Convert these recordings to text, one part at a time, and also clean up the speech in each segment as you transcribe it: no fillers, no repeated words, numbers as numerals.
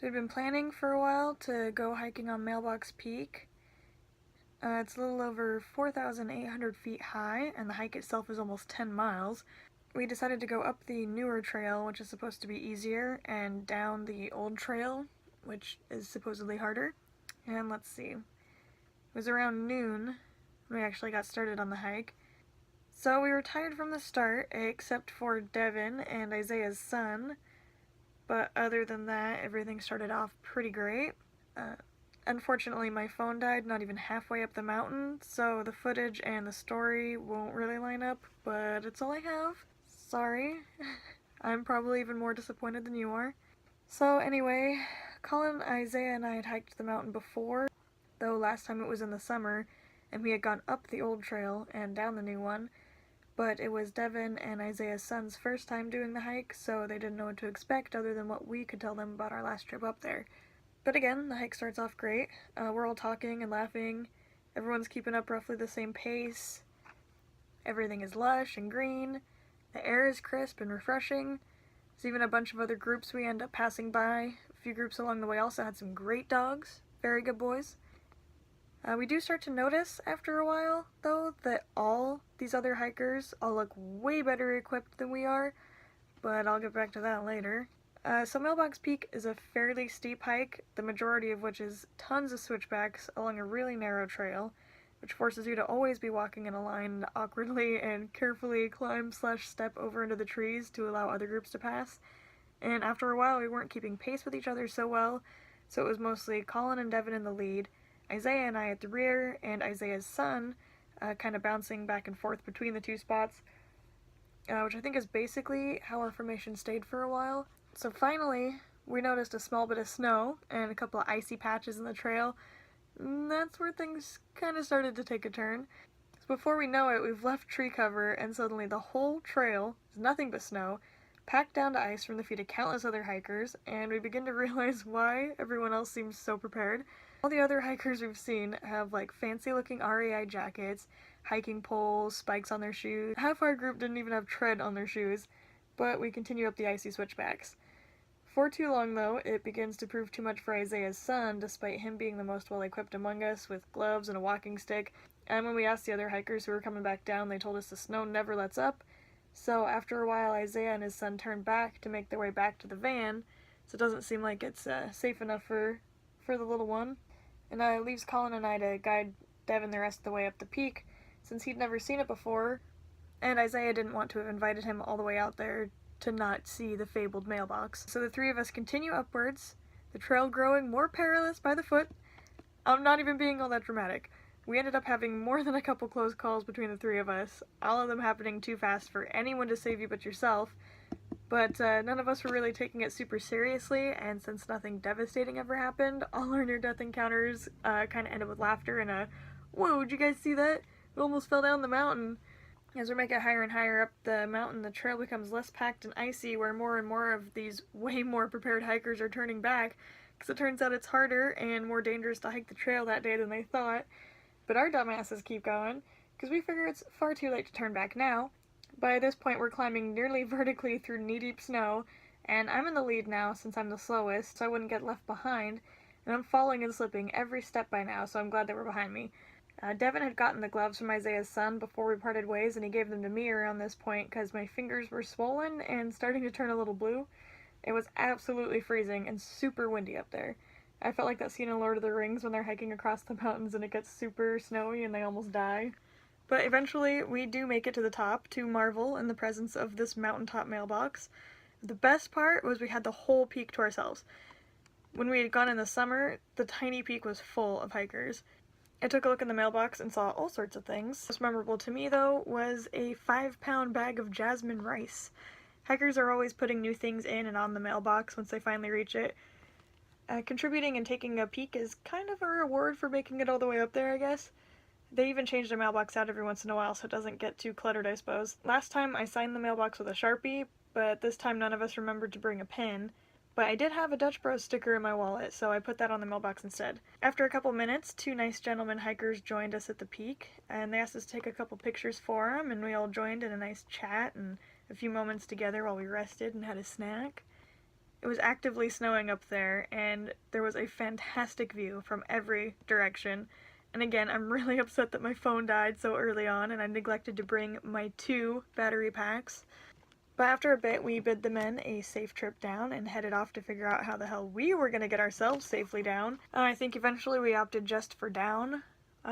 So we've been planning for a while to go hiking on Mailbox Peak. It's a little over 4,800 feet high, and the hike itself is almost 10 miles. We decided to go up the newer trail, which is supposed to be easier, and down the old trail, which is supposedly harder. And let's see. It was around noon when we actually got started on the hike. So we were tired from the start, except for Devin and Isaiah's son. But other than that, everything started off pretty great. Unfortunately, my phone died not even halfway up the mountain, so the footage and the story won't really line up, but it's all I have. Sorry. I'm probably even more disappointed than you are. So anyway, Colin, Isaiah, and I had hiked the mountain before, though last time it was in the summer, and we had gone up the old trail and down the new one, but it was Devin and Isaiah's son's first time doing the hike, so they didn't know what to expect other than what we could tell them about our last trip up there. But again, the hike starts off great. We're all talking and laughing. Everyone's keeping up roughly the same pace. Everything is lush and green. The air is crisp and refreshing. There's even a bunch of other groups we end up passing by. A few groups along the way also had some great dogs. Very good boys. We do start to notice after a while, though, that all these other hikers all look way better equipped than we are, but I'll get back to that later. So Mailbox Peak is a fairly steep hike, the majority of which is tons of switchbacks along a really narrow trail, which forces you to always be walking in a line awkwardly and carefully climb/step over into the trees to allow other groups to pass. And after a while we weren't keeping pace with each other so well, so it was mostly Colin and Devin in the lead, Isaiah and I at the rear, and Isaiah's son kind of bouncing back and forth between the two spots, which I think is basically how our formation stayed for a while. So finally, we noticed a small bit of snow and a couple of icy patches in the trail, and that's where things kind of started to take a turn. So before we know it, we've left tree cover, and suddenly the whole trail is nothing but snow, packed down to ice from the feet of countless other hikers, and we begin to realize why everyone else seems so prepared. All the other hikers we've seen have like fancy looking REI jackets, hiking poles, spikes on their shoes. Half our group didn't even have tread on their shoes, but we continue up the icy switchbacks. For too long, though, it begins to prove too much for Isaiah's son, despite him being the most well-equipped among us, with gloves and a walking stick. And when we asked the other hikers who were coming back down, they told us the snow never lets up. So after a while, Isaiah and his son turned back to make their way back to the van, so it doesn't seem like it's safe enough for the little one. And it leaves Colin and I to guide Devin the rest of the way up the peak, since he'd never seen it before, and Isaiah didn't want to have invited him all the way out there to not see the fabled mailbox. So the three of us continue upwards, the trail growing more perilous by the foot. I'm not even being all that dramatic. We ended up having more than a couple close calls between the three of us, all of them happening too fast for anyone to save you but yourself, but none of us were really taking it super seriously, and since nothing devastating ever happened, all our near-death encounters kind of ended with laughter and a, "Whoa, did you guys see that? It almost fell down the mountain." As we make it higher and higher up the mountain, the trail becomes less packed and icy, where more and more of these way more prepared hikers are turning back, because it turns out it's harder and more dangerous to hike the trail that day than they thought. But our dumbasses keep going, because we figure it's far too late to turn back now. By this point, we're climbing nearly vertically through knee-deep snow, and I'm in the lead now since I'm the slowest, so I wouldn't get left behind, and I'm falling and slipping every step by now, so I'm glad they were behind me. Devin had gotten the gloves from Isaiah's son before we parted ways, and he gave them to me around this point because my fingers were swollen and starting to turn a little blue. It was absolutely freezing and super windy up there. I felt like that scene in Lord of the Rings when they're hiking across the mountains and it gets super snowy and they almost die. But eventually we do make it to the top to marvel in the presence of this mountaintop mailbox. The best part was we had the whole peak to ourselves. When we had gone in the summer, the tiny peak was full of hikers. I took a look in the mailbox and saw all sorts of things. Most memorable to me, though, was a 5-pound bag of jasmine rice. Hikers are always putting new things in and on the mailbox once they finally reach it. Contributing and taking a peek is kind of a reward for making it all the way up there, I guess. They even change their mailbox out every once in a while so it doesn't get too cluttered, I suppose. Last time I signed the mailbox with a Sharpie, but this time none of us remembered to bring a pen. But I did have a Dutch Bros sticker in my wallet, so I put that on the mailbox instead. After a couple minutes, two nice gentlemen hikers joined us at the peak, and they asked us to take a couple pictures for them, and we all joined in a nice chat and a few moments together while we rested and had a snack. It was actively snowing up there, and there was a fantastic view from every direction. And again, I'm really upset that my phone died so early on and I neglected to bring my 2 battery packs. But after a bit, we bid the men a safe trip down and headed off to figure out how the hell we were going to get ourselves safely down. I think eventually we opted just for down.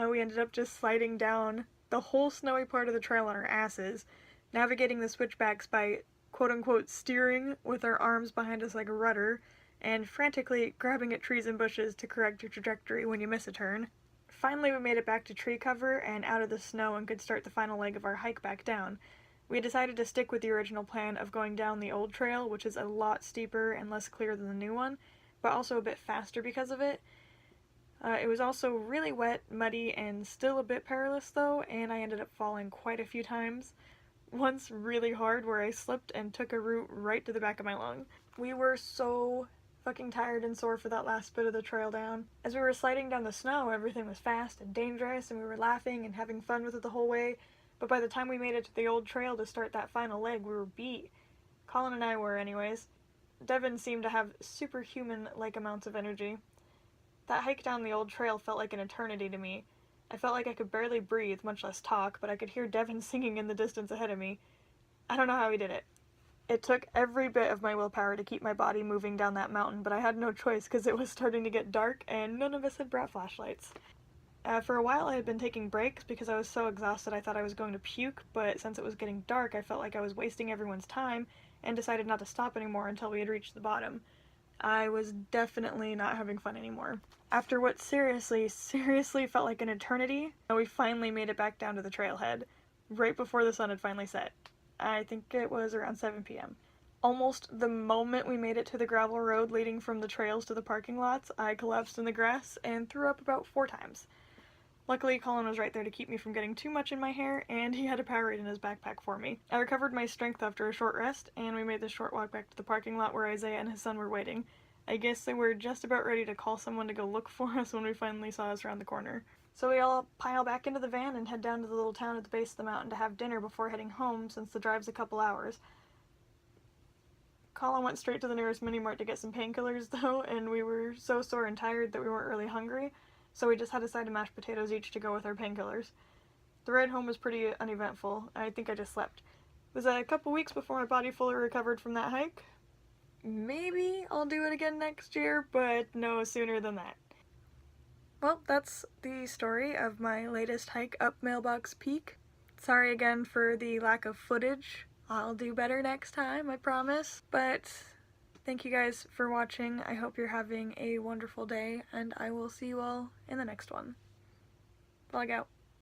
We ended up just sliding down the whole snowy part of the trail on our asses, navigating the switchbacks by quote-unquote steering with our arms behind us like a rudder, and frantically grabbing at trees and bushes to correct your trajectory when you miss a turn. Finally, we made it back to tree cover and out of the snow and could start the final leg of our hike back down. We decided to stick with the original plan of going down the old trail, which is a lot steeper and less clear than the new one, but also a bit faster because of it. It was also really wet, muddy, and still a bit perilous though, and I ended up falling quite a few times. Once really hard where I slipped and took a root right to the back of my lung. We were so fucking tired and sore for that last bit of the trail down. As we were sliding down the snow, everything was fast and dangerous, and we were laughing and having fun with it the whole way, but by the time we made it to the old trail to start that final leg, we were beat. Colin and I were anyways. Devin seemed to have superhuman-like amounts of energy. That hike down the old trail felt like an eternity to me. I felt like I could barely breathe, much less talk, but I could hear Devin singing in the distance ahead of me. I don't know how he did it. It took every bit of my willpower to keep my body moving down that mountain, but I had no choice because it was starting to get dark and none of us had brought flashlights. For a while I had been taking breaks because I was so exhausted I thought I was going to puke, but since it was getting dark I felt like I was wasting everyone's time and decided not to stop anymore until we had reached the bottom. I was definitely not having fun anymore. After what seriously felt like an eternity, we finally made it back down to the trailhead, right before the sun had finally set. I think it was around 7 p.m. Almost the moment we made it to the gravel road leading from the trails to the parking lots, I collapsed in the grass and threw up about 4 times. Luckily, Colin was right there to keep me from getting too much in my hair, and he had a Powerade in his backpack for me. I recovered my strength after a short rest, and we made the short walk back to the parking lot where Isaiah and his son were waiting. I guess they were just about ready to call someone to go look for us when we finally saw us around the corner. So we all pile back into the van and head down to the little town at the base of the mountain to have dinner before heading home, since the drive's a couple hours. Colin went straight to the nearest mini-mart to get some painkillers though, and we were so sore and tired that we weren't really hungry, so we just had a side of mashed potatoes each to go with our painkillers. The ride home was pretty uneventful. I think I just slept. It was a couple weeks before my body fully recovered from that hike. Maybe I'll do it again next year, but no sooner than that. Well, that's the story of my latest hike up Mailbox Peak. Sorry again for the lack of footage. I'll do better next time, I promise. But thank you guys for watching. I hope you're having a wonderful day, and I will see you all in the next one. Log out.